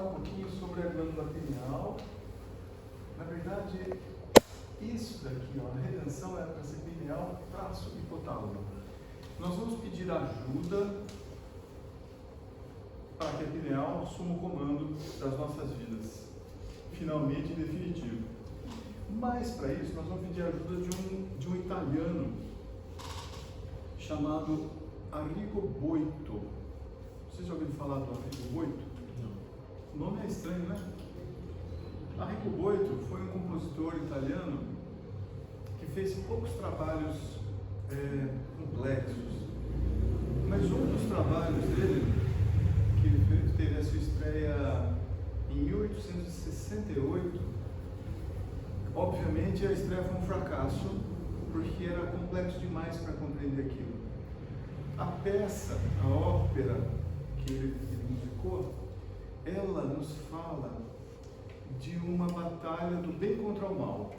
um pouquinho sobre a glândula pineal. Na verdade, isso daqui, ó, a redenção era para ser pineal, traço hipotálamo. Nós vamos pedir ajuda para que a pineal assuma o comando das nossas vidas, finalmente e definitivo. Mas para isso nós vamos pedir ajuda de um italiano chamado Arrigo Boito. Vocês já ouviram falar do Arrigo Boito? Não. O nome é estranho, né? Arrigo Boito foi um compositor italiano que fez poucos trabalhos complexos, mas um dos trabalhos dele, que teve a sua estreia em 1868, obviamente a estreia foi um fracasso, porque era complexo demais para compreender aquilo. A peça, a ópera que ele musicou, ela nos fala de uma batalha do bem contra o mal.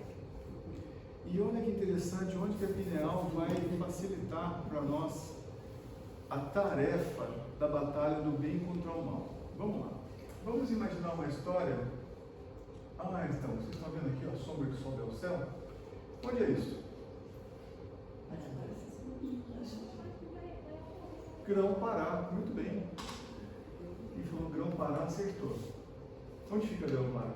E olha que interessante, onde que a pineal vai facilitar para nós a tarefa da batalha do bem contra o mal. Vamos lá. Vamos imaginar uma história. Então, vocês estão vendo aqui a sombra que sobe ao céu? Onde é isso? Grão-Pará, muito bem. E falou Grão-Pará, acertou. Onde fica Grão-Pará?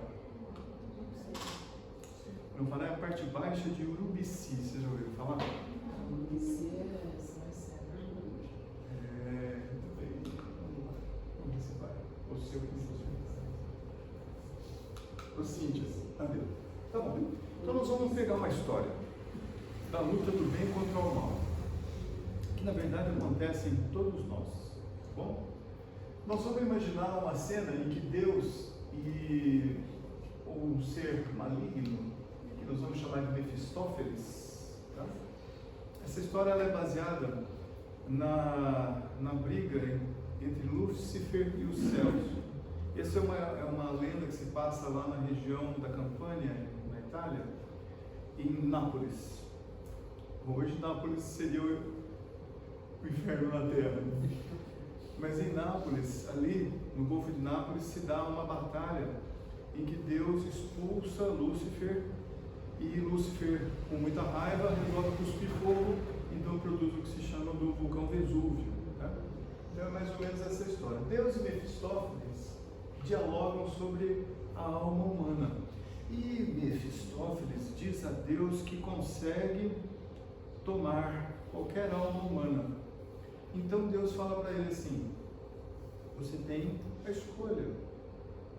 Grão-Pará é a parte baixa de Urubici, vocês já ouviram falar? Urubici é muito bem. Vamos ver se vai. O seu que os Cíntias. Tá bom. Então nós vamos pegar uma história da luta do bem contra o mal, que na verdade acontece em todos nós. Tá bom? Nós vamos imaginar uma cena em que Deus e um ser maligno, que nós vamos chamar de Mefistófeles, tá? Essa história ela é baseada na briga entre Lúcifer e os céus. Essa é uma lenda que se passa lá na região da Campânia, na Itália, em Nápoles. Hoje Nápoles seria o inferno na Terra. Mas em Nápoles, ali no Golfo de Nápoles, se dá uma batalha em que Deus expulsa Lúcifer, e Lúcifer, com muita raiva, resolve cuspir fogo, então produz o que se chama do vulcão Vesúvio. Tá? Então é mais ou menos essa história. Deus e Mefistófeles dialogam sobre a alma humana. E Mefistófeles diz a Deus que consegue tomar qualquer alma humana. Então Deus fala para ele assim: você tem a escolha.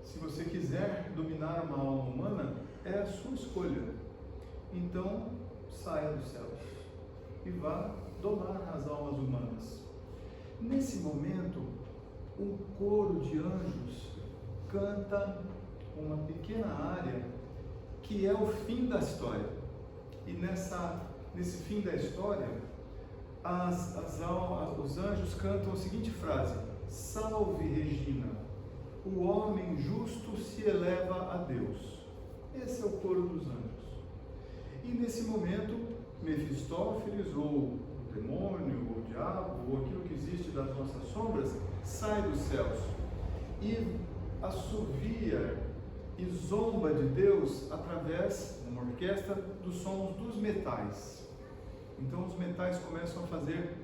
Se você quiser dominar uma alma humana, é a sua escolha. Então saia dos céus e vá domar as almas humanas. Nesse momento, um coro de anjos canta uma pequena área que é o fim da história. E nesse fim da história, os anjos cantam a seguinte frase: salve Regina, o homem justo se eleva a Deus. Esse é o coro dos anjos. E nesse momento, Mefistófeles, ou o demônio, ou o diabo, ou aquilo que existe das nossas sombras, sai dos céus e assovia e zomba de Deus através, numa orquestra, dos sons dos metais. Então os metais começam a fazer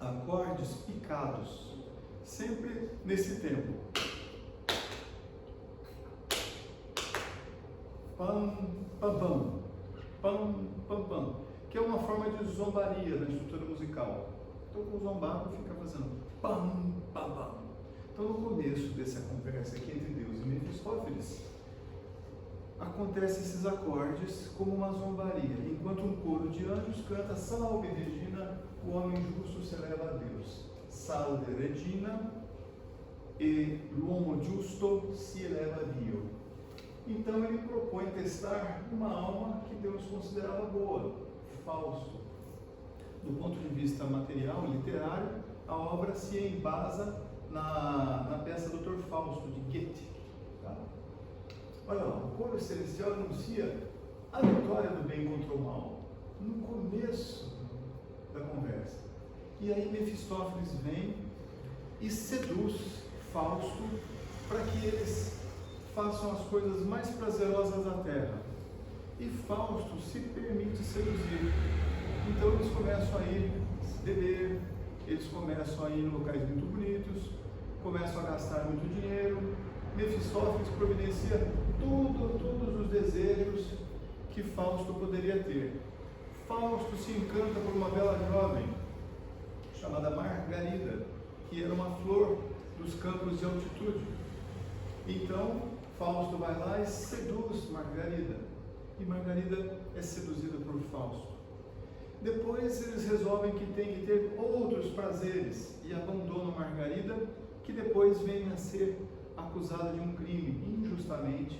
acordes picados, sempre nesse tempo. Pam, pam, pam, pam, pam, pam, que é uma forma de zombaria na estrutura musical. Então o zombado fica fazendo pam, pam, pam. Então no começo dessa conversa aqui entre Deus e Mefistófeles, acontecem esses acordes como uma zombaria, enquanto um coro de anjos canta salve Regina, o homem justo se eleva a Deus. Salve Regina, e l'uomo giusto si eleva a Dio. Então ele propõe testar uma alma que Deus considerava boa, Fausto. Do ponto de vista material, literário, a obra se embasa na peça Dr. Fausto, de Goethe. Tá? Olha lá, o coro celestial anuncia a vitória do bem contra o mal, no começo da conversa. E aí Mefistófeles vem e seduz Fausto para que eles façam as coisas mais prazerosas da terra. E Fausto se permite seduzir. Então eles começam a ir beber, eles começam a ir em locais muito bonitos, começam a gastar muito dinheiro. Mefistófeles providencia todos os desejos que Fausto poderia ter. Fausto se encanta por uma bela jovem chamada Margarida, que era uma flor dos campos de altitude. Então Fausto vai lá e seduz Margarida, e Margarida é seduzida por Fausto. Depois eles resolvem que tem que ter outros prazeres e abandonam Margarida, que depois vem a ser acusada de um crime injustamente,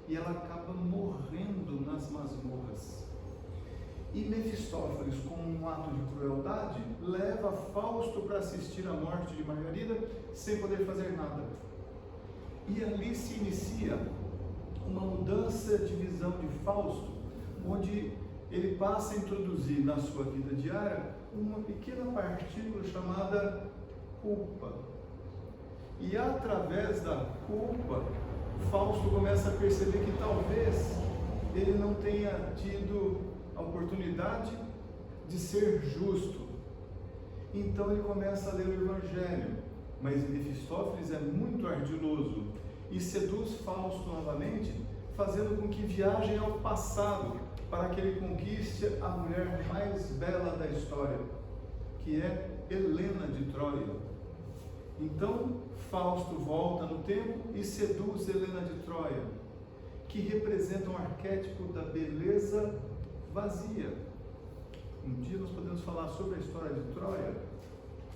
e ela acaba morrendo nas masmorras. E Mefistófeles, com um ato de crueldade, leva Fausto para assistir à morte de Margarida sem poder fazer nada. E ali se inicia uma mudança de visão de Fausto, onde ele passa a introduzir na sua vida diária uma pequena partícula chamada culpa. E através da culpa, Fausto começa a perceber que talvez ele não tenha tido a oportunidade de ser justo. Então ele começa a ler o Evangelho, mas Mefistófeles é muito ardiloso e seduz Fausto novamente, fazendo com que viajem ao passado para que ele conquiste a mulher mais bela da história, que é Helena de Troia. Então Fausto volta no tempo e seduz Helena de Troia, que representa um arquétipo da beleza vazia. Um dia nós podemos falar sobre a história de Troia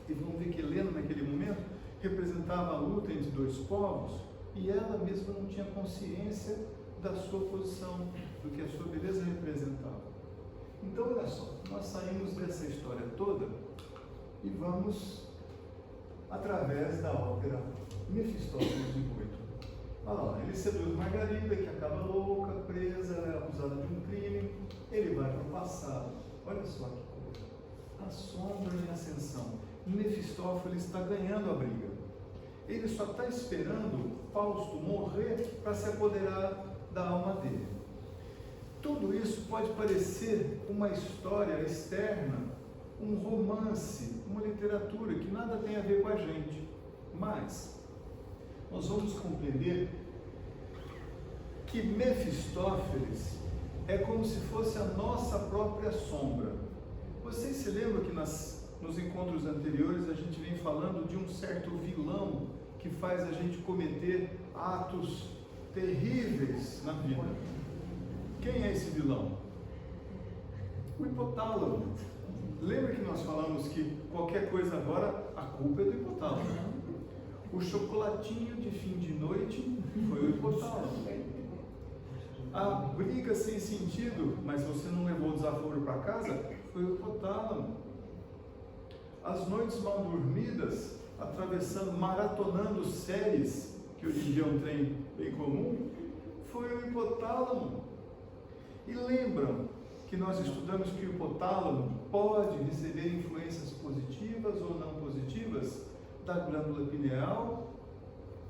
e vamos ver que Helena, naquele momento, representava a luta entre dois povos, e ela mesma não tinha consciência da sua posição, do que a sua beleza representava. Então, olha só, nós saímos dessa história toda e vamos através da ópera Mefistófeles de Goethe. Olha lá, ele seduz Margarida, que acaba louca, presa, é acusada de um crime. Ele vai para o passado. Olha só que coisa. A sombra em ascensão. Mefistófeles está ganhando a briga. Ele só está esperando Fausto morrer para se apoderar da alma dele. Tudo isso pode parecer uma história externa, um romance, uma literatura que nada tem a ver com a gente. Mas nós vamos compreender que Mefistófeles é como se fosse a nossa própria sombra. Vocês se lembram que nos encontros anteriores a gente vem falando de um certo vilão que faz a gente cometer atos terríveis na vida? Quem é esse vilão? O hipotálamo. Lembra que nós falamos que qualquer coisa agora, a culpa é do hipotálamo. O chocolatinho de fim de noite foi o hipotálamo. A briga sem sentido, mas você não levou o desaforo para casa, foi o hipotálamo. As noites mal dormidas, maratonando séries, que hoje em dia é um trem bem comum, foi o hipotálamo. E lembram que nós estudamos que o hipotálamo pode receber influências positivas ou não positivas da glândula pineal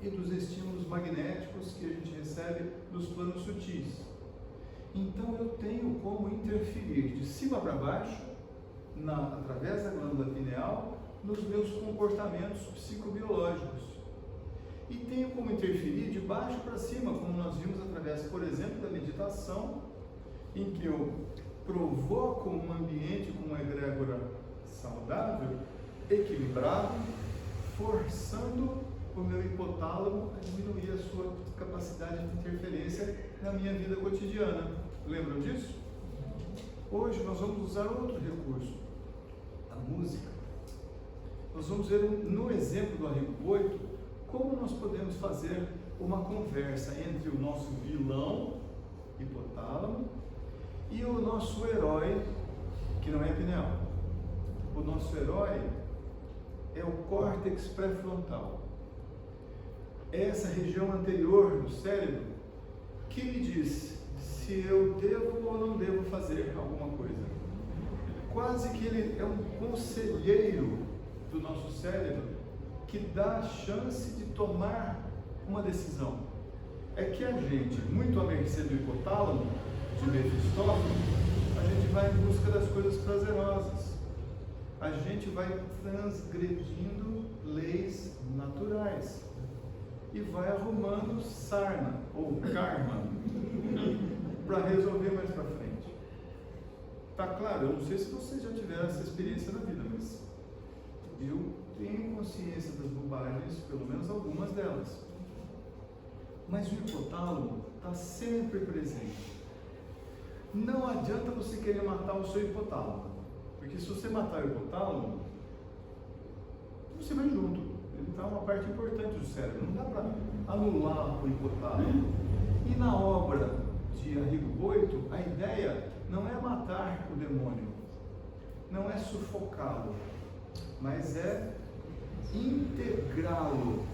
e dos estímulos magnéticos que a gente recebe dos planos sutis. Então eu tenho como interferir de cima para baixo, através da glândula pineal, nos meus comportamentos psicobiológicos. E tenho como interferir de baixo para cima, como nós vimos através, por exemplo, da meditação, em que eu provoco um ambiente com uma egrégora saudável, equilibrado, forçando o meu hipotálamo a diminuir a sua capacidade de interferência na minha vida cotidiana. Lembram disso? Hoje nós vamos usar outro recurso, a música. Nós vamos ver no exemplo do Arrigo Boito como nós podemos fazer uma conversa entre o nosso vilão, hipotálamo, e o nosso herói, que não é pineal. O nosso herói é o córtex pré-frontal. É essa região anterior do cérebro que me diz se eu devo ou não devo fazer alguma coisa. Quase que ele é um conselheiro do nosso cérebro que dá a chance de tomar uma decisão. É que a gente, muito à mercê do hipotálamo, de Mefistófeles, a gente vai em busca das coisas prazerosas. A gente vai transgredindo leis naturais e vai arrumando sarna ou karma para resolver mais para frente. Tá claro? Eu não sei se vocês já tiveram essa experiência na vida, mas eu tenho consciência das bobagens, pelo menos algumas delas. Mas o hipotálamo está sempre presente. Não adianta você querer matar o seu hipotálamo, porque se você matar o hipotálamo, você vai junto. Ele está uma parte importante do cérebro. Não dá para anular o hipotálamo. E na obra de Arrigo Boito, a ideia não é matar o demônio, não é sufocá-lo, mas é integrá-lo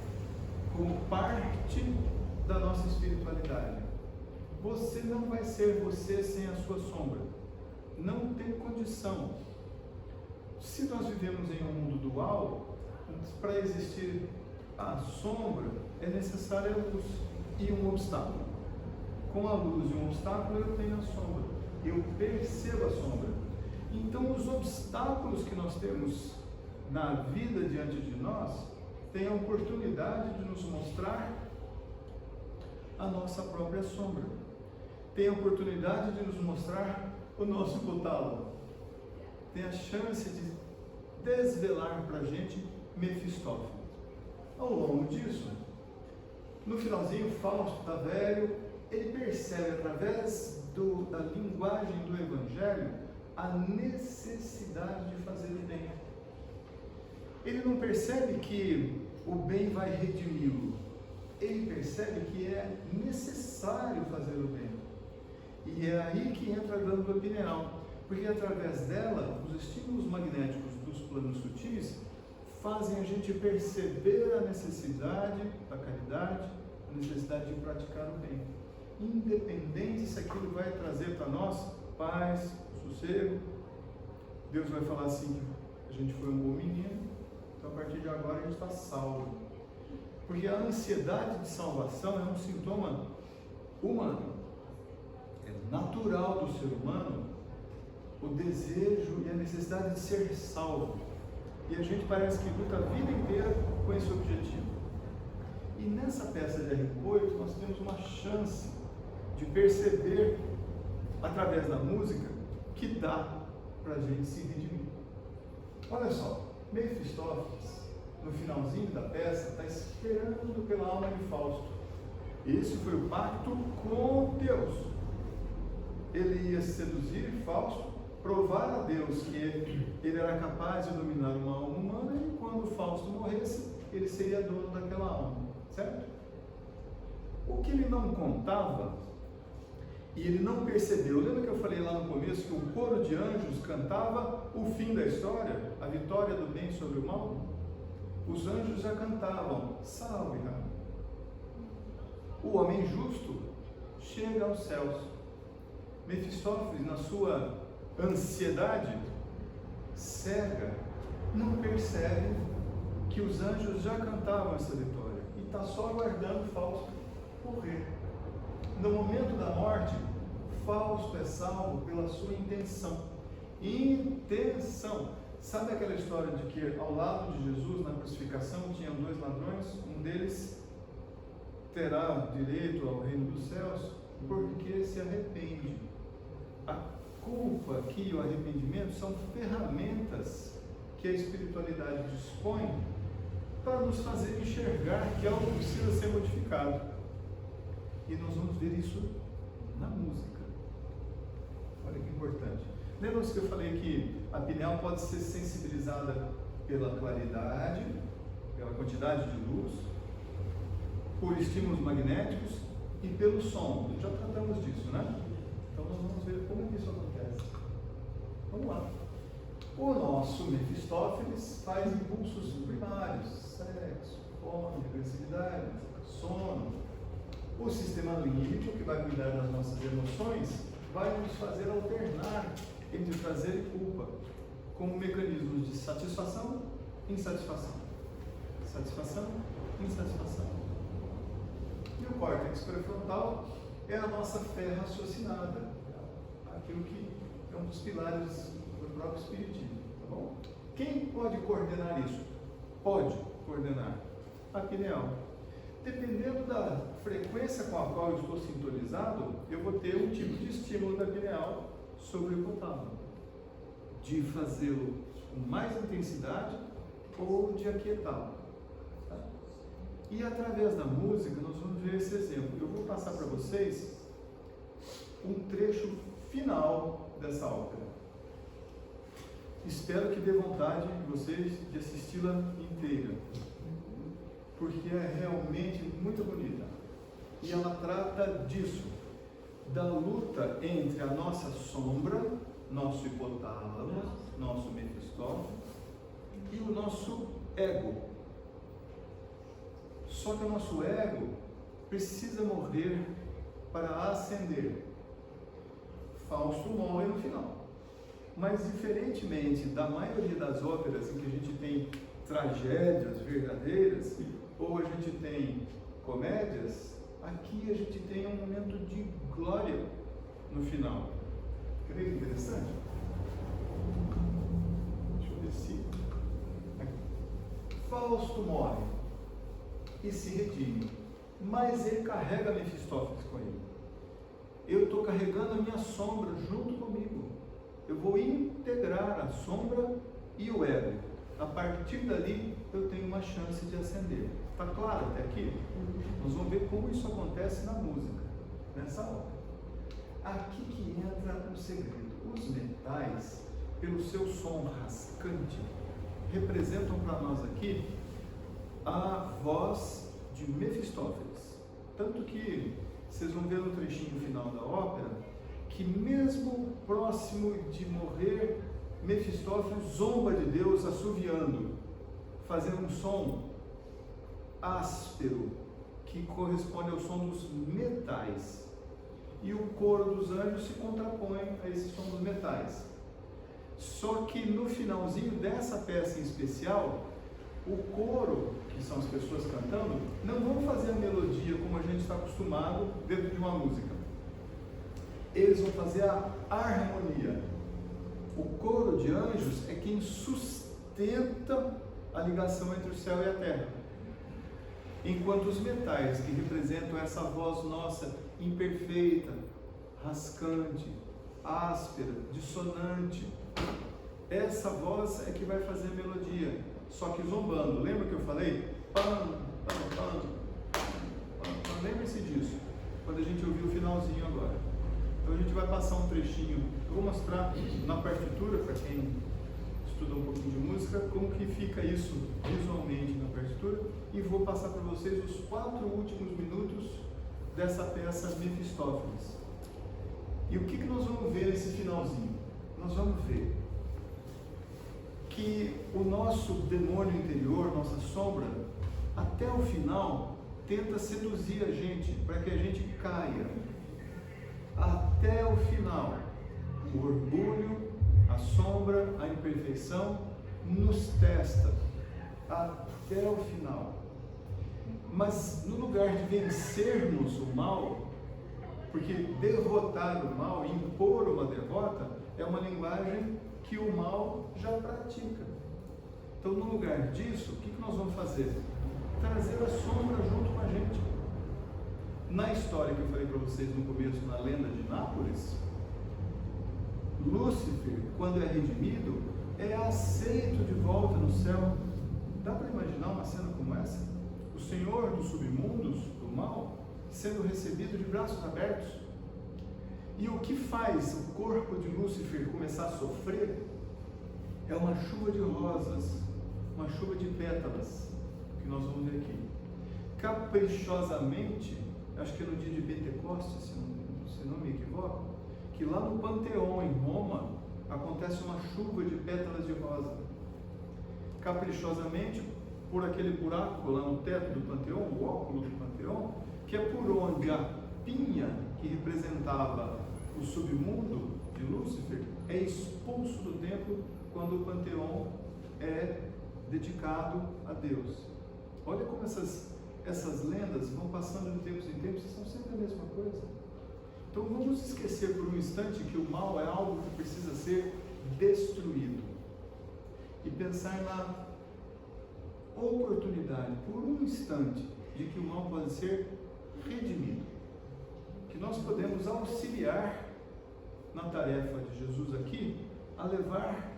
como parte da nossa espiritualidade. Você não vai ser você sem a sua sombra. Não tem condição. Se nós vivemos em um mundo dual, para existir a sombra é necessária a luz e um obstáculo. Com a luz e um obstáculo eu tenho a sombra. Eu percebo a sombra. Então os obstáculos que nós temos na vida diante de nós têm a oportunidade de nos mostrar a nossa própria sombra. Tem a oportunidade de nos mostrar o nosso hipotálamo. Tem a chance de desvelar para a gente Mefistófeles. Ao longo disso, no finalzinho, Fausto está velho, ele percebe através da linguagem do Evangelho a necessidade de fazer o bem. Ele não percebe que o bem vai redimi-lo. Ele percebe que é necessário fazer o bem. E é aí que entra a glândula pineal, porque através dela, os estímulos magnéticos dos planos sutis fazem a gente perceber a necessidade da caridade, a necessidade de praticar o bem. Independente se aquilo vai trazer para nós paz, sossego. Deus vai falar assim, a gente foi um bom menino, então a partir de agora a gente está salvo. Porque a ansiedade de salvação é um sintoma humano. É natural do ser humano o desejo e a necessidade de ser salvo. E a gente parece que luta a vida inteira com esse objetivo. E nessa peça de Arrigo Boito nós temos uma chance de perceber, através da música, que dá para a gente se redimir. Olha só, Mefistófeles, no finalzinho da peça, está esperando pela alma de Fausto. Esse foi o pacto com Deus. Ele ia seduzir Fausto, provar a Deus que ele era capaz de dominar uma alma humana e quando Fausto morresse, ele seria dono daquela alma, certo? O que ele não contava, e ele não percebeu, lembra que eu falei lá no começo que o coro de anjos cantava o fim da história, a vitória do bem sobre o mal? Os anjos já cantavam, salve, Rabi. O homem justo chega aos céus. Mefistófeles, na sua ansiedade cega, não percebe que os anjos já cantavam essa vitória e está só aguardando Fausto morrer. No momento da morte, Fausto é salvo pela sua intenção. Intenção. Sabe aquela história de que ao lado de Jesus na crucificação tinham dois ladrões? Um deles terá direito ao reino dos céus porque se arrepende. A culpa aqui e o arrependimento são ferramentas que a espiritualidade dispõe para nos fazer enxergar que algo precisa ser modificado. E nós vamos ver isso na música. Olha que importante. Lembra-se que eu falei que a pineal pode ser sensibilizada pela claridade, pela quantidade de luz, por estímulos magnéticos e pelo som. Já tratamos disso, né? Então nós vamos ver como que isso acontece. Vamos lá. O nosso Mefistófeles faz impulsos primários, sexo, fome, agressividade, sono. O sistema límbico, que vai cuidar das nossas emoções, vai nos fazer alternar entre prazer e culpa, como mecanismos de satisfação e insatisfação. Satisfação e insatisfação. o córtex pré-frontal é a nossa fé raciocinada, aquilo que é um dos pilares do próprio espiritismo, tá bom? Quem pode coordenar isso? Pode coordenar a pineal. Dependendo da frequência com a qual eu estou sintonizado, eu vou ter um tipo de estímulo da pineal sobre o hipotálamo, de fazê-lo com mais intensidade ou de aquietá-lo. Tá? E através da música nós vamos ver esse exemplo. Eu vou passar para vocês um trecho final dessa ópera. Espero que dê vontade de vocês de assisti-la inteira, porque é realmente muito bonita. E ela trata disso, da luta entre a nossa sombra, nosso hipotálamo, nosso Mefistófeles, e o nosso ego. Só que o nosso ego precisa morrer para ascender. Fausto morre no final. Mas diferentemente da maioria das óperas em que a gente tem tragédias verdadeiras, ou a gente tem comédias, aqui a gente tem um momento de glória no final. Quer ver que interessante? Deixa eu ver se... Fausto morre e se redime, mas ele carrega Mefistófeles com ele. Eu estou carregando a minha sombra junto comigo. Eu vou integrar a sombra e o ego. A partir dali, eu tenho uma chance de ascender. Está claro até aqui? Nós vamos ver como isso acontece na música, nessa obra. Aqui que entra o segredo. Os metais, pelo seu som rascante, representam para nós aqui a voz de Mefistófeles. Tanto que vocês vão ver no trechinho final da ópera que mesmo próximo de morrer, Mefistófeles zomba de Deus assoviando, fazendo um som áspero que corresponde ao som dos metais. E o coro dos anjos se contrapõe a esse som dos metais. Só que no finalzinho dessa peça em especial, o coro, que são as pessoas cantando, não vão fazer a melodia como a gente está acostumado dentro de uma música. Eles vão fazer a harmonia. O coro de anjos é quem sustenta a ligação entre o céu e a terra. Enquanto os metais, que representam essa voz nossa imperfeita, rascante, áspera, dissonante, essa voz é que vai fazer a melodia, só que zombando. Lembra que eu falei? Pam, pam, pam, pam, pam. Lembre-se disso, quando a gente ouvir o finalzinho agora. Então a gente vai passar um trechinho, eu vou mostrar na partitura, para quem estuda um pouquinho de música, como que fica isso visualmente na partitura, e vou passar para vocês os 4 últimos minutos dessa peça Mefistófeles. E o que nós vamos ver nesse finalzinho? Nós vamos ver que o nosso demônio interior, nossa sombra, até o final, tenta seduzir a gente, para que a gente caia. Até o final, o orgulho, a sombra, a imperfeição, nos testa, até o final. Mas no lugar de vencermos o mal, porque derrotar o mal, impor uma derrota, é uma linguagem que o mal já pratica. Então, no lugar disso, o que nós vamos fazer? Trazer a sombra junto com a gente. Na história que eu falei para vocês no começo, na lenda de Nápoles, Lúcifer, quando é redimido, é aceito de volta no céu. Dá para imaginar uma cena como essa? O Senhor dos submundos, do mal, sendo recebido de braços abertos. E o que faz o corpo de Lúcifer começar a sofrer é uma chuva de rosas, uma chuva de pétalas, que nós vamos ver aqui. Caprichosamente, acho que é no dia de Pentecostes, se não me equivoco, que lá no Panteão, em Roma, acontece uma chuva de pétalas de rosa. Caprichosamente, por aquele buraco lá no teto do Panteão, o óculo do Panteão, que é por onde a pinha, que representava o submundo de Lúcifer, é expulso do templo quando o Panteão é dedicado a Deus. Olha como essas essas lendas vão passando de tempos em tempos e são sempre a mesma coisa. Então vamos esquecer por um instante que o mal é algo que precisa ser destruído e pensar na oportunidade, por um instante, de que o mal pode ser redimido, que nós podemos auxiliar na tarefa de Jesus aqui a levar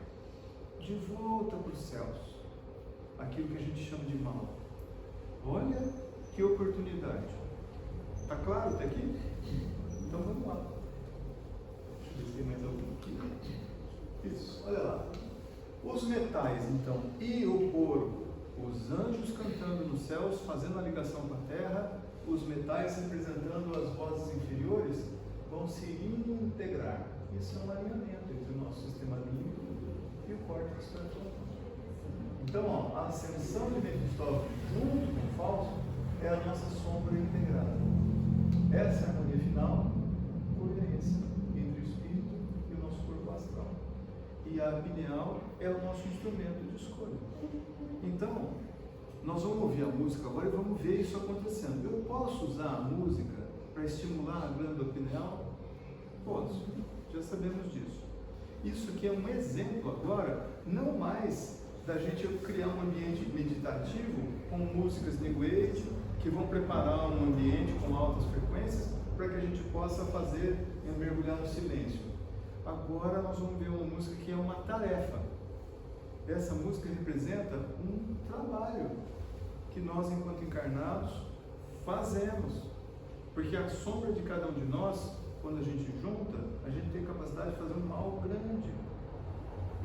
de volta para os céus aquilo que a gente chama de mal. Olha que oportunidade. Está claro até aqui? Então vamos lá. Deixa eu ver se tem mais algum aqui. Isso, olha lá. Os metais, então, e o coro, os anjos cantando nos céus, fazendo a ligação com a terra, os metais representando as vozes inferiores, vão se integrar. Isso é um alinhamento entre o nosso sistema límbico e o córtex pré-frontal. Então, ó, a ascensão de Mefistófeles junto com o Fausto é a nossa sombra integrada. Essa é a harmonia final, coerência entre o espírito e o nosso corpo astral. E a pineal é o nosso instrumento de escolha. Então, nós vamos ouvir a música agora e vamos ver isso acontecendo. Eu posso usar a música para estimular a glândula pineal? Posso, já sabemos disso. Isso aqui é um exemplo agora, não mais da gente criar um ambiente meditativo com músicas New Age que vão preparar um ambiente com altas frequências para que a gente possa fazer mergulhar no silêncio. Agora nós vamos ver uma música que é uma tarefa. Essa música representa um trabalho que nós, enquanto encarnados, fazemos. Porque a sombra de cada um de nós, quando a gente junta, a gente tem capacidade de fazer um mal grande.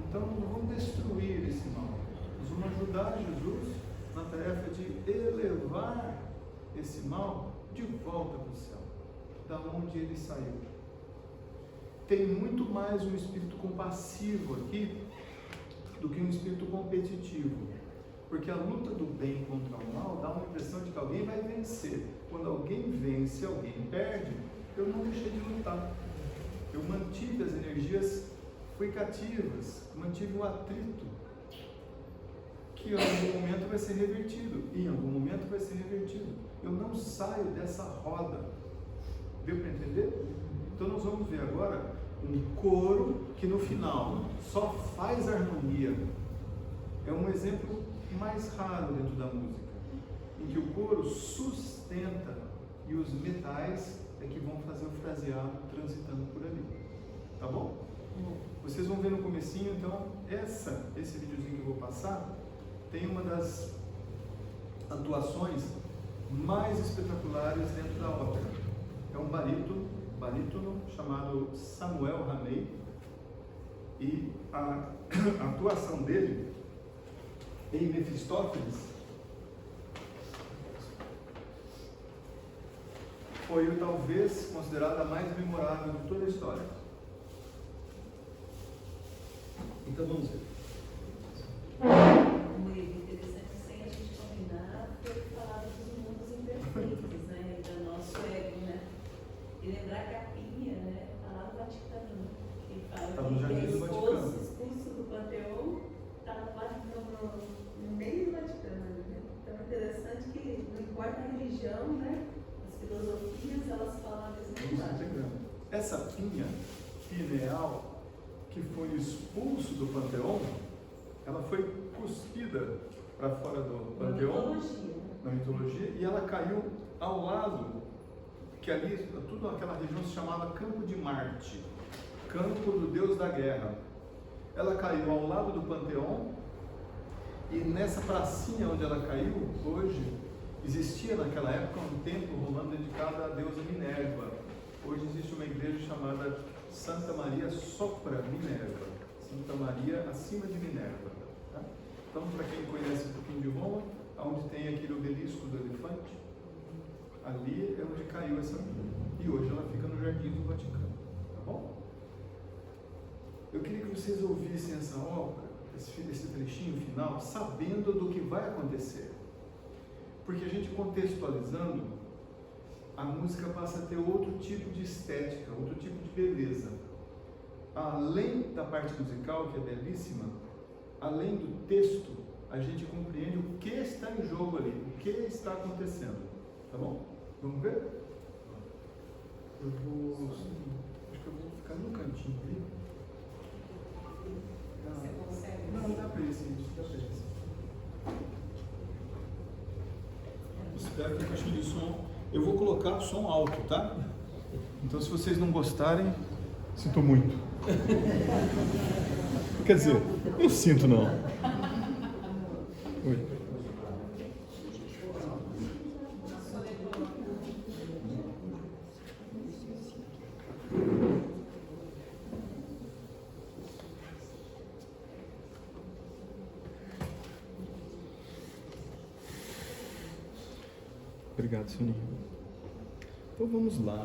Então não vamos destruir esse mal. Nós vamos ajudar Jesus na tarefa de elevar esse mal de volta para o céu, da onde ele saiu. Tem muito mais um espírito compassivo aqui do que um espírito competitivo, porque a luta do bem contra o mal dá uma impressão de que alguém vai vencer. Quando alguém vence, alguém perde. Eu não deixei de lutar, eu mantive as energias fricativas, mantive o atrito, que em algum momento vai ser revertido, eu não saio dessa roda. Deu para entender? Então nós vamos ver agora um coro que no final só faz harmonia. É um exemplo mais raro dentro da música, em que o coro sustenta e os metais é que vão fazer o fraseado transitando por ali. Tá bom? Vocês vão ver no comecinho, então, esse videozinho que eu vou passar tem uma das atuações mais espetaculares dentro da ópera. É um barítono chamado Samuel Ramey, e a atuação dele em Mefistófeles foi talvez considerada a mais memorável de toda a história. Então vamos ver. Muito interessante, sem a gente combinar, foi falar dos mundos imperfeitos, né? Do nosso ego, né? E lembrar que a Pinha, né? Está lá no Vaticano, que fala Tá no que Jardim do Vaticano. expulso do Panteão, está no meio do Vaticano, né? Então é interessante que não importa a religião, né? As filosofias, elas falam a mesma linguagem. Essa pinha pineal que foi expulso do Panteão, ela foi cuspida para fora do Panteão, na mitologia, e ela caiu ao lado, que ali, tudo aquela região se chamava Campo de Marte, campo do deus da guerra. Ela caiu ao lado do Panteão, e nessa pracinha onde ela caiu, hoje, existia naquela época um templo romano dedicado à deusa Minerva. Hoje existe uma igreja chamada Santa Maria Sopra Minerva, Santa Maria acima de Minerva. Tá? Então, para quem conhece um pouquinho de Roma, onde tem aquele obelisco do elefante, ali é onde caiu essa mina. E hoje ela fica no Jardim do Vaticano. Tá bom? Eu queria que vocês ouvissem essa ópera, esse trechinho final, sabendo do que vai acontecer. Porque a gente contextualizando, a música passa a ter outro tipo de estética, outro tipo de beleza. Além da parte musical, que é belíssima, além do texto, a gente compreende o que está em jogo ali, o que está acontecendo. Tá bom? Vamos ver? Acho que eu vou ficar no cantinho ali. Você consegue? Não, dá pra ir sim, dá pra ir sim. Espero que a caixinha de som... Eu vou colocar o som alto, tá? Então, se vocês não gostarem, sinto muito. Quer dizer, eu sinto não. Oi. Obrigado, Soninho. Então vamos lá.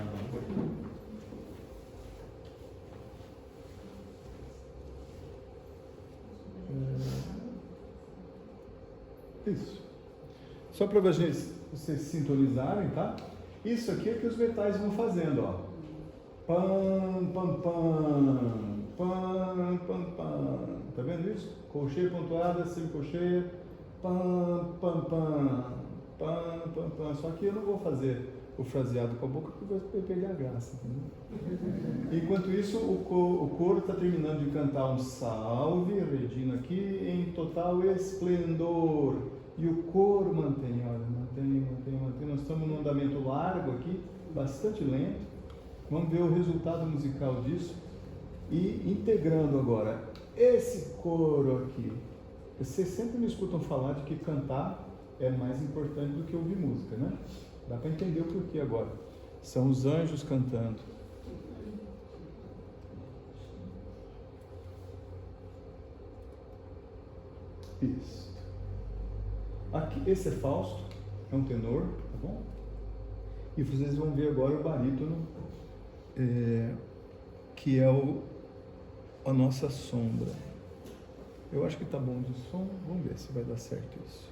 Isso. Só para vocês sintonizarem, tá? Isso aqui é que os metais vão fazendo, ó. Pam, pam, pam. Pam, pam, pam. Tá vendo isso? Colcheia pontuada, semicolcheia. Pam, pam, pam. Pam, pam, pam. Só que eu não vou fazer o fraseado com a boca porque vai perder a graça. Entendeu? Enquanto isso, o coro está terminando de cantar um salve, Regina aqui, em total esplendor. E o coro mantém, olha, mantém. Nós estamos num andamento largo aqui, bastante lento. Vamos ver o resultado musical disso. E integrando agora esse coro aqui. Vocês sempre me escutam falar de que cantar é mais importante do que ouvir música, né? Dá para entender o porquê agora. São os anjos cantando. Isso. Aqui, esse é Fausto, é um tenor, tá bom? E vocês vão ver agora o barítono, que é a nossa sombra. Eu acho que tá bom de som, vamos ver se vai dar certo isso.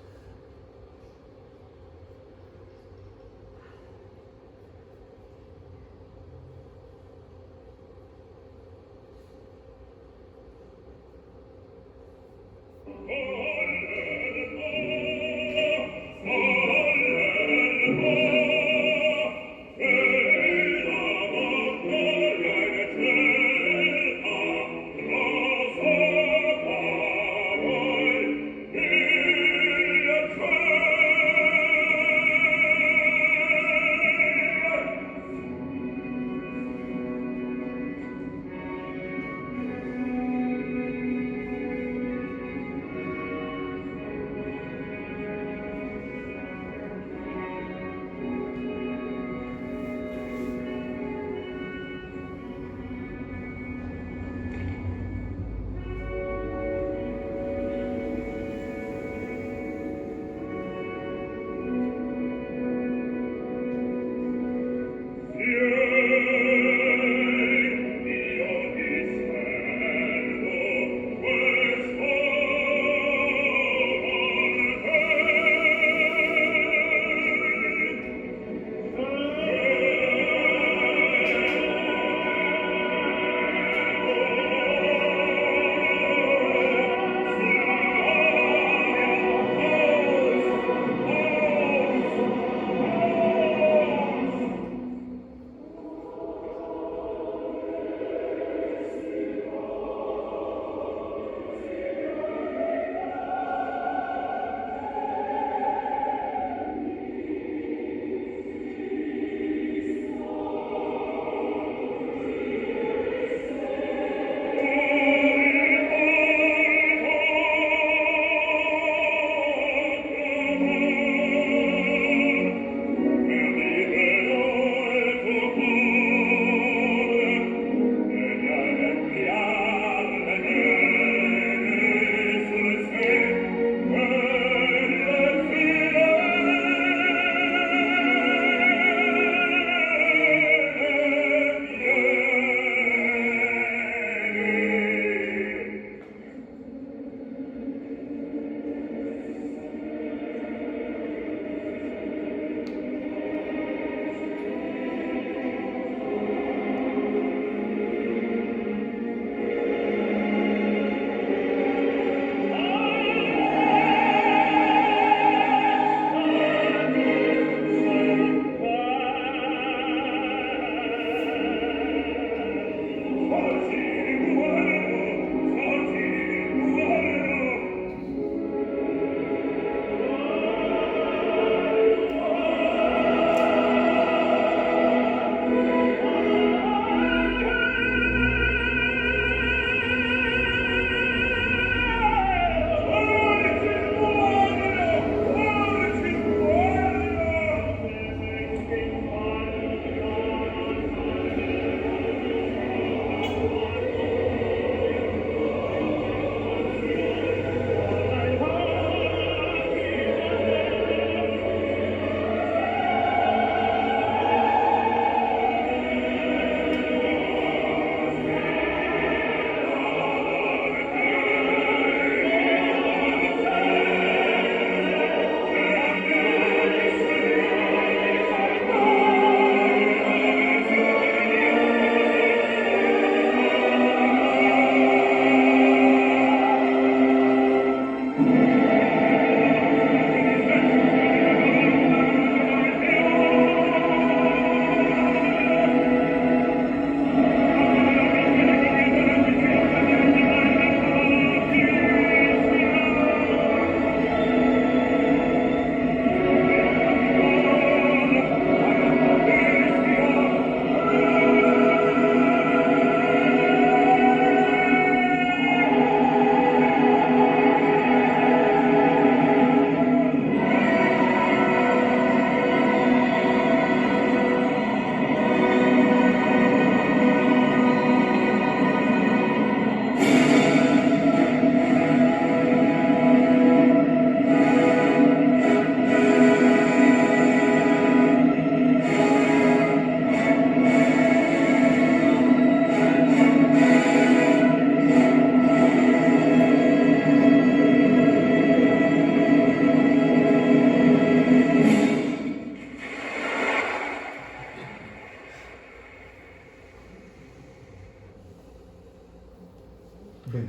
Bem,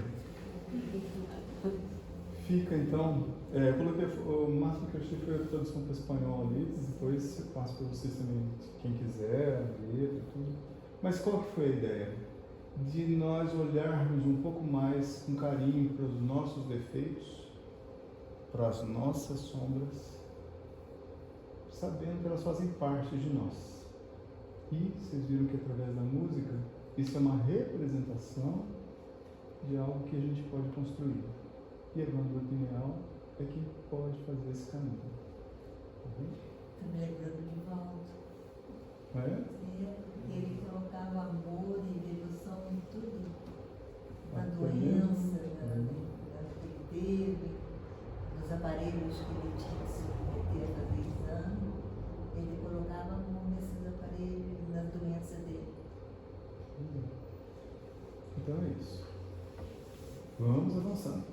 fica então, eu coloquei o máximo que eu achei foi a tradução para o espanhol ali, depois eu passo para vocês também, quem quiser, a letra e tudo. Mas qual que foi a ideia? De nós olharmos um pouco mais com carinho para os nossos defeitos, para as nossas sombras, sabendo que elas fazem parte de nós. E vocês viram que através da música, isso é uma representação de algo que a gente pode construir. E a glândula pineal é quem pode fazer esse caminho. Também lembrando de Valdo. É? Ele colocava amor e devoção em tudo. Na Acolhendo. doença, na que ele teve, nos aparelhos que ele tinha que se submeter a fazer exame. Ele colocava amor nesses aparelhos, nas doenças dele. Então é isso. Vamos avançando.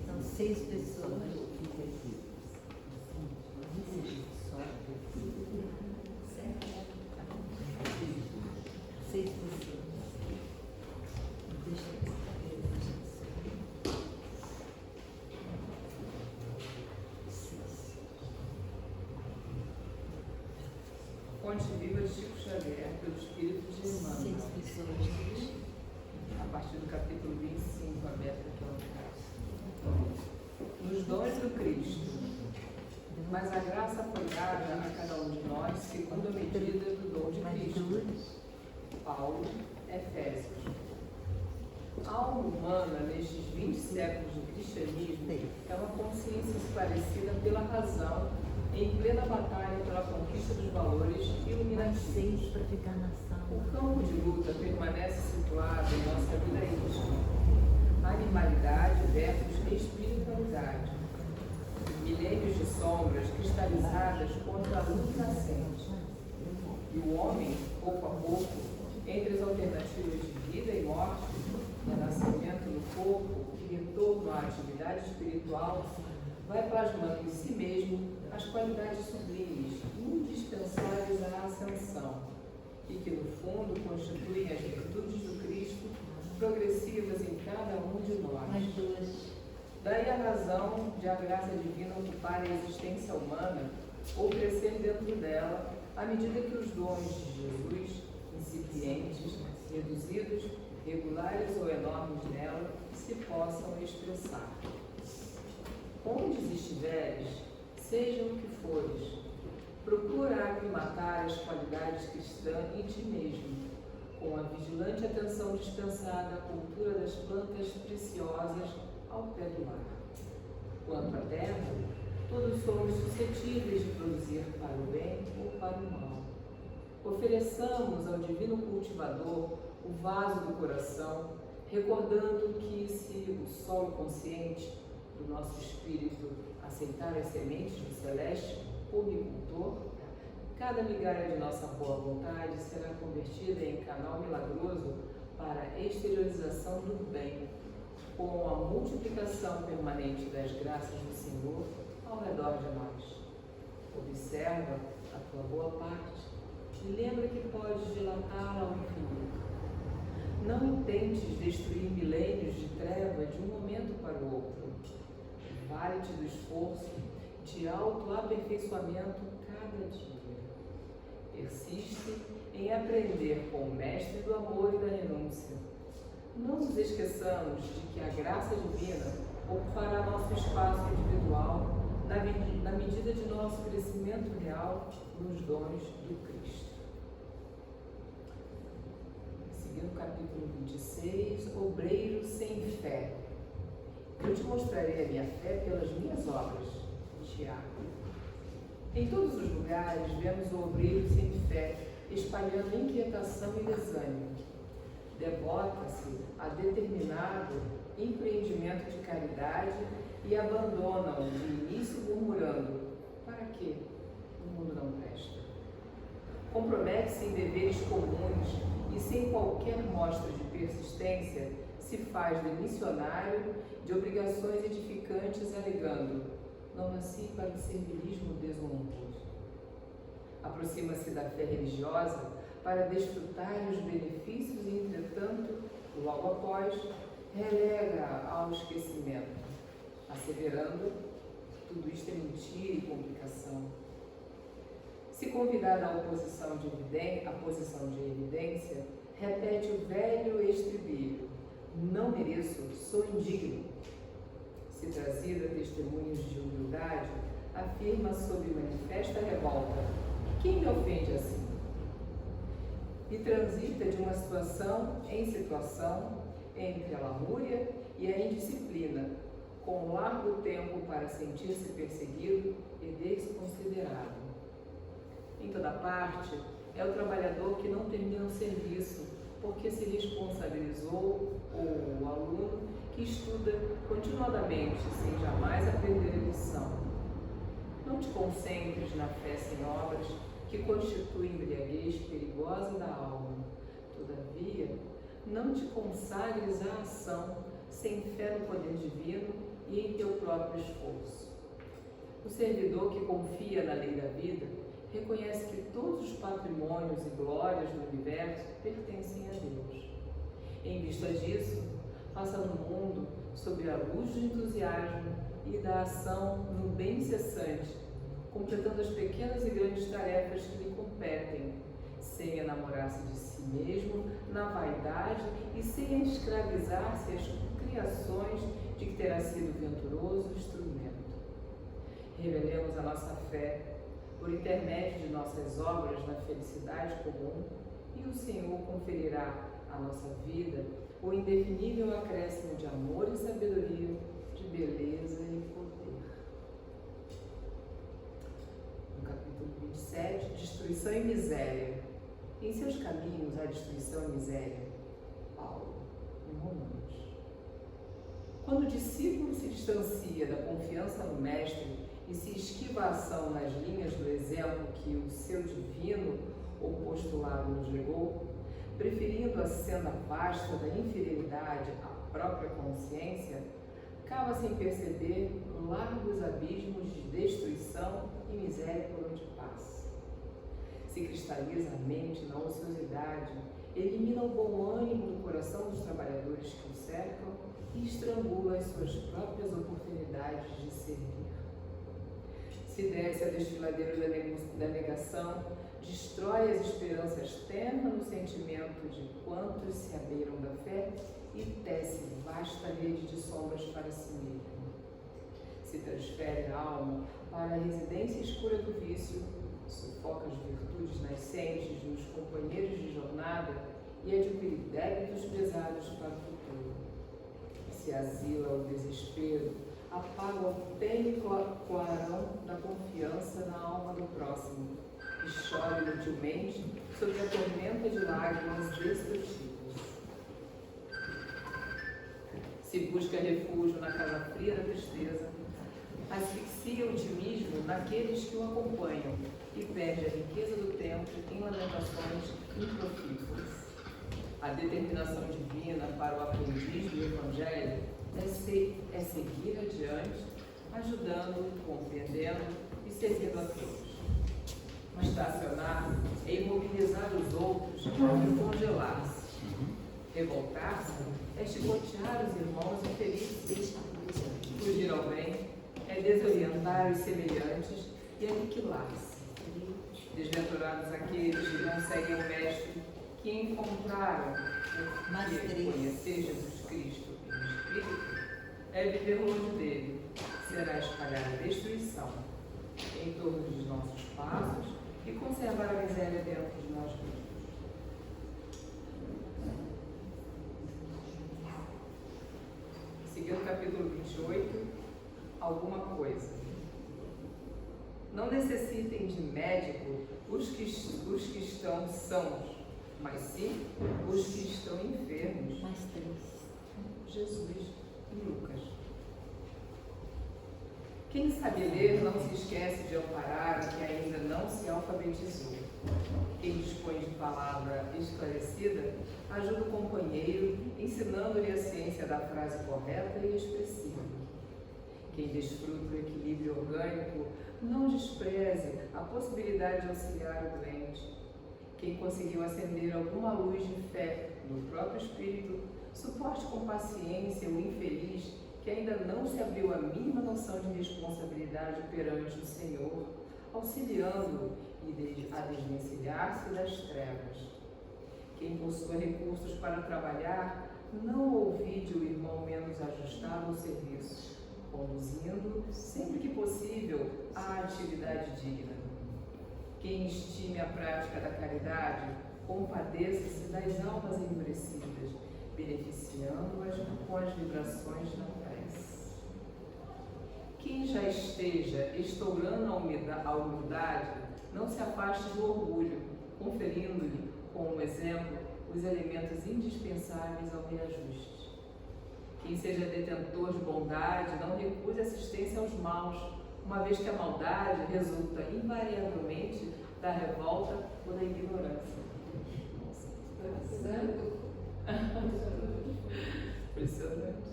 São 6 pessoas. 6 pessoas. Deixa eu ver. Fonte Viva de Chico Xavier, pelo Espírito de Emmanuel. 6 pessoas. A partir do capítulo 25, aberto aqui ao caso. Nos dons do Cristo. Mas a graça foi dada a cada um de nós segundo a medida do dom de Cristo. Paulo, Efésios. A alma humana, nestes 20 séculos de cristianismo, é uma consciência esclarecida pela razão, em plena batalha pela conquista dos valores iluminativos. Para ficar na sala. O campo de luta permanece situado em nossa vida íntima. Animalidade versus espiritualidade. Milênios de sombras cristalizadas contra a luz nascente. E o homem, pouco a pouco, entre as alternativas de vida e morte, renascimento no corpo e retorno à atividade espiritual, vai plasmando em si mesmo as qualidades sublimes, indispensáveis à ascensão, e que no fundo constituem as virtudes do Cristo, progressivas em cada um de nós. Daí a razão de a graça divina ocupar a existência humana ou crescer dentro dela, à medida que os dons de Jesus, incipientes, reduzidos, regulares ou enormes nela, se possam expressar. Onde estiveres, seja o que fores, procura aclimatar as qualidades cristãs em ti mesmo, com a vigilante atenção dispensada à cultura das plantas preciosas ao pé do mar. Quanto à terra, todos somos suscetíveis de produzir para o bem ou para o mal. Ofereçamos ao divino cultivador o vaso do coração, recordando que se o solo consciente do nosso espírito aceitar as sementes do celeste pulmicultor, cada migalha de nossa boa vontade será convertida em canal milagroso para a exteriorização do bem, com a multiplicação permanente das graças do Senhor ao redor de nós. Observa a tua boa parte e lembra que podes dilatá-la ao infinito. Não intentes destruir milênios de treva de um momento para o outro. Vale-te do esforço de autoaperfeiçoamento cada dia. Persiste em aprender com o Mestre do amor e da renúncia. Não nos esqueçamos de que a graça divina ocupará nosso espaço individual na medida de nosso crescimento real nos dons do Cristo. Seguindo o capítulo 26, obreiro sem fé. Eu te mostrarei a minha fé pelas minhas obras. Tiago. Em todos os lugares vemos o obreiro sem fé, espalhando inquietação e desânimo. Devota-se a determinado empreendimento de caridade e abandona-o de início murmurando: para quê? O mundo não presta. Compromete-se em deveres comuns e sem qualquer mostra de persistência se faz de missionário de obrigações edificantes alegando: não nasci para o servilismo desonroso. Aproxima-se da fé religiosa para desfrutar os benefícios e, entretanto, logo após, relega ao esquecimento, asseverando: tudo isto é mentira e complicação. Se convidada à posição de evidência, repete o velho estribilho: não mereço, sou indigno. Se trazida a testemunhos de humildade, afirma sob manifesta revolta: quem me ofende assim? E transita de uma situação em situação, entre a lamúria e a indisciplina, com largo tempo para sentir-se perseguido e desconsiderado. Em toda parte, é o trabalhador que não termina o serviço, porque se responsabilizou, ou o aluno que estuda continuadamente, sem jamais aprender a lição. Não te concentres na fé sem obras, que constitui embriaguez perigosa da alma. Todavia, não te consagres à ação sem fé no poder divino e em teu próprio esforço. O servidor que confia na lei da vida reconhece que todos os patrimônios e glórias do universo pertencem a Deus. Em vista disso, passa no mundo sob a luz do entusiasmo e da ação no bem incessante, completando as pequenas e grandes tarefas que lhe competem, sem enamorar-se de si mesmo na vaidade e sem escravizar-se às criações de que terá sido venturoso instrumento. Revelemos a nossa fé por intermédio de nossas obras na felicidade comum, e o Senhor conferirá à nossa vida o indefinível acréscimo de amor e sabedoria, de beleza e poder. No capítulo 27, destruição e miséria. Em seus caminhos há destruição e miséria. Paulo, em Romanos. Quando o discípulo se distancia da confiança no Mestre e se esquiva a ação nas linhas do exemplo que o seu divino ou postulado nos legou, preferindo a senda vasta da infidelidade à própria consciência, acaba sem perceber largos abismos de destruição e miséria por onde passa. Se cristaliza a mente na ociosidade, elimina o bom ânimo do coração dos trabalhadores que o cercam e estrangula as suas próprias oportunidades de servir. Se desce a desfiladeiro da negação, destrói as esperanças ternas no sentimento de quantos se abeiram da fé e tece vasta rede de sombras para si mesmo. Se transfere a alma para a residência escura do vício, sufoca as virtudes nascentes nos companheiros de jornada e adquire débitos pesados para o futuro. Se asila o desespero, apaga o tênue clarão da confiança na alma do próximo e chora inutilmente sob a tormenta de lágrimas destrutivas. Se busca refúgio na casa fria da tristeza, asfixia o otimismo naqueles que o acompanham e perde a riqueza do tempo em lamentações improfícuas. A determinação divina para o aprendiz do Evangelho é seguir adiante, ajudando, compreendendo e servindo a todos. Estacionar é imobilizar os outros e congelar-se. Revoltar-se é chicotear os irmãos infelizes. Fugir ao bem é desorientar os semelhantes e aniquilar-se. Desventurados aqueles que não seguem o Mestre, que encontraram o conhecer Jesus Cristo em Espírito, é viver longe dele, será espalhar a destruição em torno dos nossos passos e conservar a miséria dentro de nós mesmos. Seguindo o capítulo 28, alguma coisa. Não necessitem de médico os que estão sãos, mas sim os que estão enfermos. Mais três. Jesus e Lucas. Quem sabe ler não se esquece de amparar o que ainda não se alfabetizou. Quem dispõe de palavra esclarecida ajuda o companheiro, ensinando-lhe a ciência da frase correta e expressiva. Quem desfruta o equilíbrio orgânico não despreze a possibilidade de auxiliar o doente. Quem conseguiu acender alguma luz de fé no próprio espírito, suporte com paciência o infeliz que ainda não se abriu a mínima noção de responsabilidade perante o Senhor, auxiliando-o a desvencilhar-se das trevas. Quem possua recursos para trabalhar, não ouvide o irmão menos ajustado ao serviço, conduzindo, sempre que possível, à atividade digna. Quem estime a prática da caridade, compadeça-se das almas endurecidas, beneficiando-as com as vibrações da prece. Quem já esteja estourando a humildade, não se afaste do orgulho, conferindo-lhe, com o exemplo, os elementos indispensáveis ao reajuste. Quem seja detentor de bondade, não recuse assistência aos maus, uma vez que a maldade resulta invariavelmente da revolta ou da ignorância. Impressionante.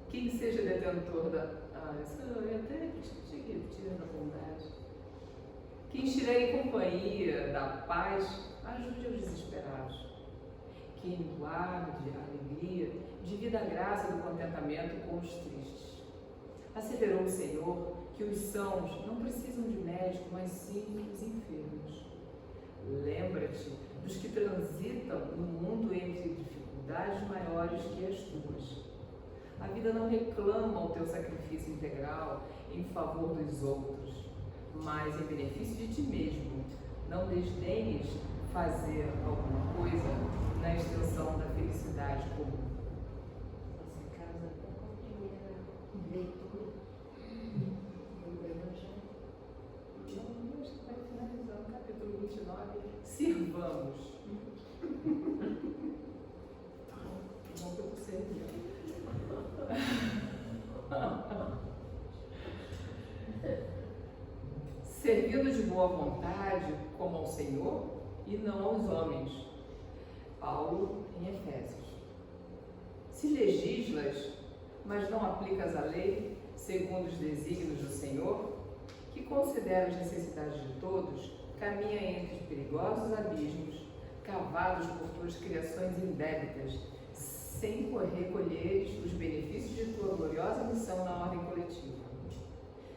Quem seja detentor da... isso eu até tira da bondade. Quem estiver em companhia da paz, ajude os desesperados. Quem guarde a alegria, divida a graça do contentamento com os tristes. Asseverou o Senhor que os sãos não precisam de médico, mas sim os enfermos. Lembra-te dos que transitam no mundo entre dificuldades maiores que as tuas. A vida não reclama o teu sacrifício integral em favor dos outros, mas em benefício de ti mesmo. Não desdenhes fazer alguma coisa boa vontade como ao Senhor e não aos homens. Paulo em Efésios. Se legislas, mas não aplicas a lei segundo os desígnios do Senhor, que considera as necessidades de todos, caminha entre os perigosos abismos, cavados por tuas criações indébitas, sem recolheres os benefícios de tua gloriosa missão na ordem coletiva.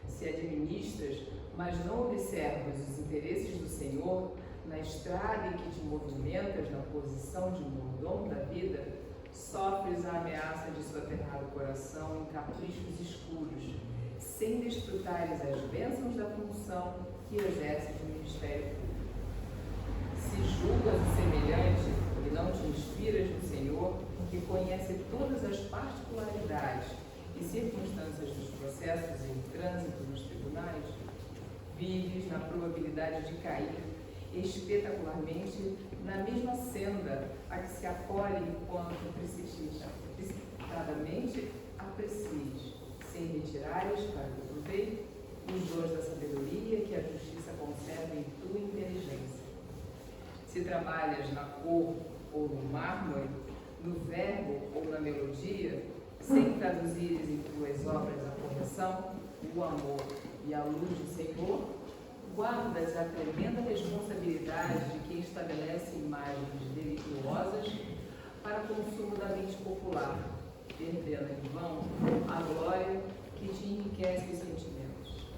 Se administras, mas não observas os interesses do Senhor na estrada em que te movimentas na posição de mordomo da vida, sofres a ameaça de soterrar o coração em caprichos escuros, sem desfrutares as bênçãos da função que exerces no ministério público. Se julgas o semelhante e não te inspiras no Senhor, que conhece todas as particularidades e circunstâncias dos processos em trânsito nos tribunais, vives na probabilidade de cair espetacularmente na mesma senda a que se acolhe enquanto precipitadamente aprecies, sem retirares para o proveito os dons da sabedoria que a justiça conserva em tua inteligência. Se trabalhas na cor ou no mármore, no verbo ou na melodia, sem traduzires em tuas obras a correção, o amor e a luz do Senhor, guardas a tremenda responsabilidade de quem estabelece imagens delituosas para consumo da mente popular, perdendo em vão a glória que te enriquece os sentimentos.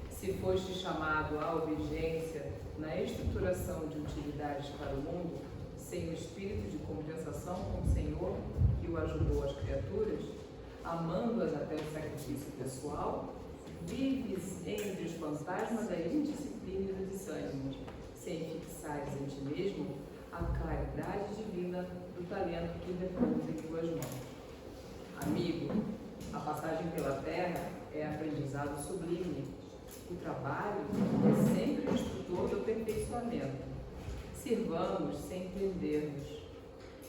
Se foste chamado à obediência na estruturação de utilidades para o mundo, sem o espírito de compensação com o Senhor que o ajudou às criaturas, amando-as até o sacrifício pessoal, vives entre os fantasmas da indisciplina e do desânimo, sem fixares em ti mesmo a claridade divina do talento que repousa em tuas mãos. Amigo, a passagem pela terra é aprendizado sublime. O trabalho é sempre o instrutor do aperfeiçoamento. Sirvamos sem entendermos.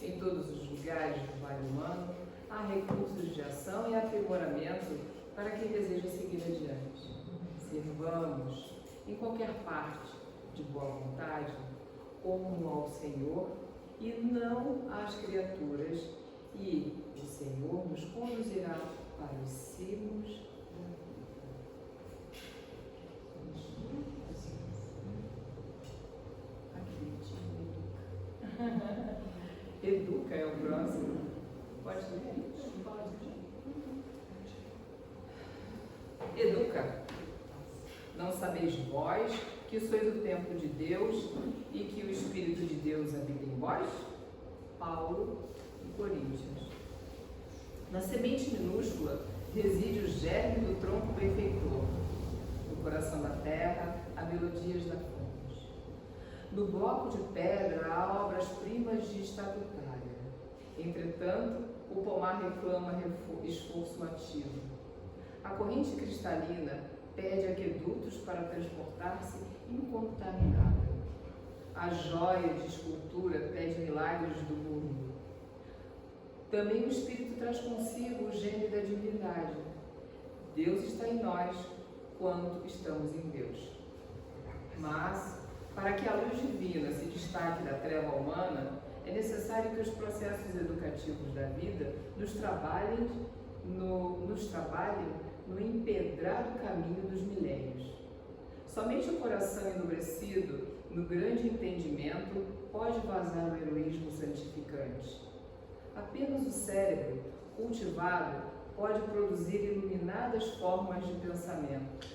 Em todos os lugares do vale humano há recursos de ação e aprimoramento para quem deseja seguir adiante. Sirvamos em qualquer parte de boa vontade, como ao Senhor e não às criaturas, e o Senhor nos conduzirá para os cimos da vida. Educa é o próximo. Pode ler? Pode. Educa. Não sabeis vós que sois o templo de Deus e que o Espírito de Deus habita em vós? Paulo, em Coríntios. Na semente minúscula reside o germe do tronco benfeitor. No coração da terra há melodias da fonte. No bloco de pedra há obras-primas de estatutária. Entretanto, o pomar reclama esforço ativo. A corrente cristalina pede aquedutos para transportar-se incontaminada. A joia de escultura pede milagres do mundo. Também o Espírito traz consigo o gênio da divindade. Deus está em nós quando estamos em Deus. Mas, para que a luz divina se destaque da treva humana, é necessário que os processos educativos da vida nos trabalhem no empedrado caminho dos milênios. Somente o coração enobrecido no grande entendimento pode vazar o heroísmo santificante. Apenas o cérebro cultivado pode produzir iluminadas formas de pensamento.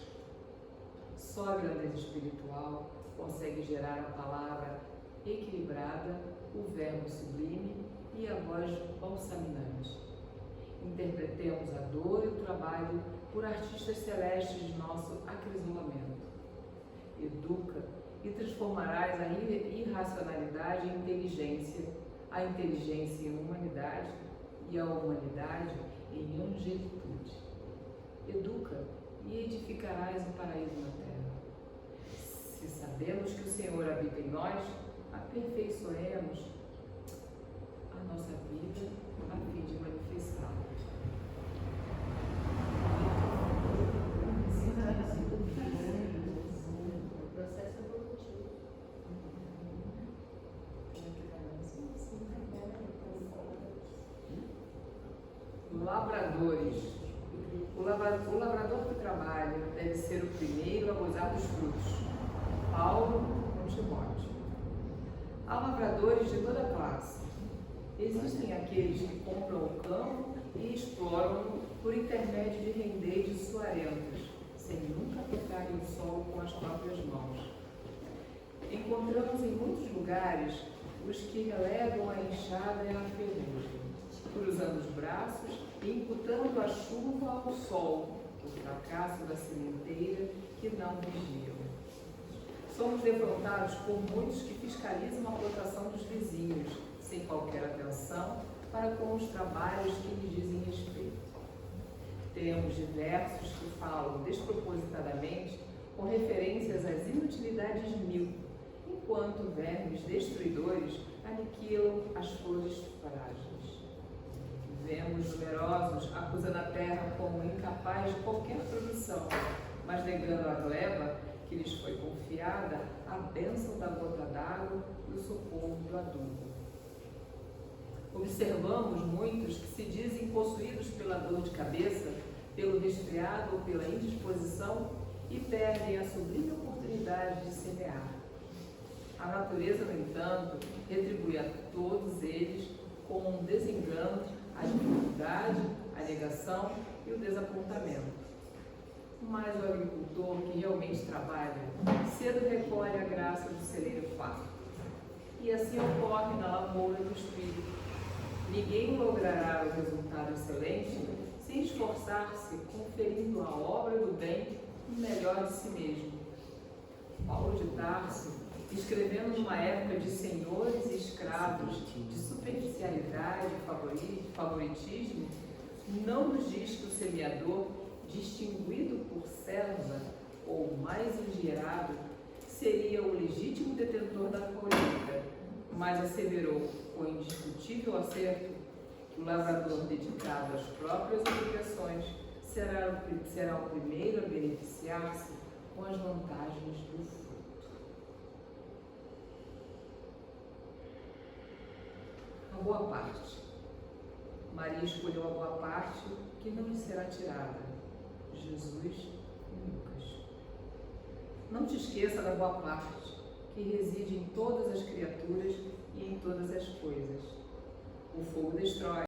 Só a grandeza espiritual consegue gerar a palavra equilibrada, o verbo sublime e a voz balsaminante. Interpretemos a dor e o trabalho por artistas celestes de nosso acrisolamento. Educa e transformarás a irracionalidade em inteligência, a inteligência em humanidade e a humanidade em angelitude. Educa e edificarás o paraíso na terra. Se sabemos que o Senhor habita em nós, aperfeiçoemos a nossa vida a fim de manifestá-lo. lavradores. O lavrador que trabalha deve ser o primeiro a gozar dos frutos. Paulo com Timóteo. Há lavradores de toda classe. Existem aqueles que compram o campo e exploram-no por intermédio de rendeiros suarentos, sem nunca tocarem o solo com as próprias mãos. Encontramos em muitos lugares os que relegam a enxada e a ferrugem, cruzando os braços e imputando a chuva ao sol, o fracasso da sementeira que não vigiam. Somos defrontados por muitos que fiscalizam a plantação dos vizinhos, sem qualquer atenção para com os trabalhos que lhes dizem respeito. Temos diversos que falam despropositadamente com referências às inutilidades mil, enquanto vermes destruidores aniquilam as flores frágeis. Vemos numerosos acusando a terra como incapaz de qualquer produção, mas negando a gleba que lhes foi confiada a bênção da gota d'água e o socorro do adubo. Observamos muitos que se dizem possuídos pela dor de cabeça, pelo resfriado ou pela indisposição e perdem a sublime oportunidade de semear. A natureza, no entanto, retribui a todos eles com o desengano, a dificuldade, a negação e o desapontamento. Mas o agricultor que realmente trabalha, cedo recolhe a graça do celeiro farto. E assim ocorre na lavoura do Espírito. Ninguém logrará o resultado excelente sem esforçar-se conferindo à obra do bem o melhor de si mesmo. Paulo de Tarso, escrevendo numa época de senhores e escravos, de superficialidade e favoritismo, não nos diz que o semeador, distinguido por serva ou mais engenheirado, seria o legítimo detentor da colheita, mas asseverou com indiscutível acerto que o lavrador dedicado às próprias obrigações será o primeiro a beneficiar-se com as vantagens do fruto. A boa parte. Maria escolheu a boa parte que não lhe será tirada. Jesus e Lucas. Não te esqueça da boa parte, que reside em todas as criaturas e em todas as coisas. O fogo destrói,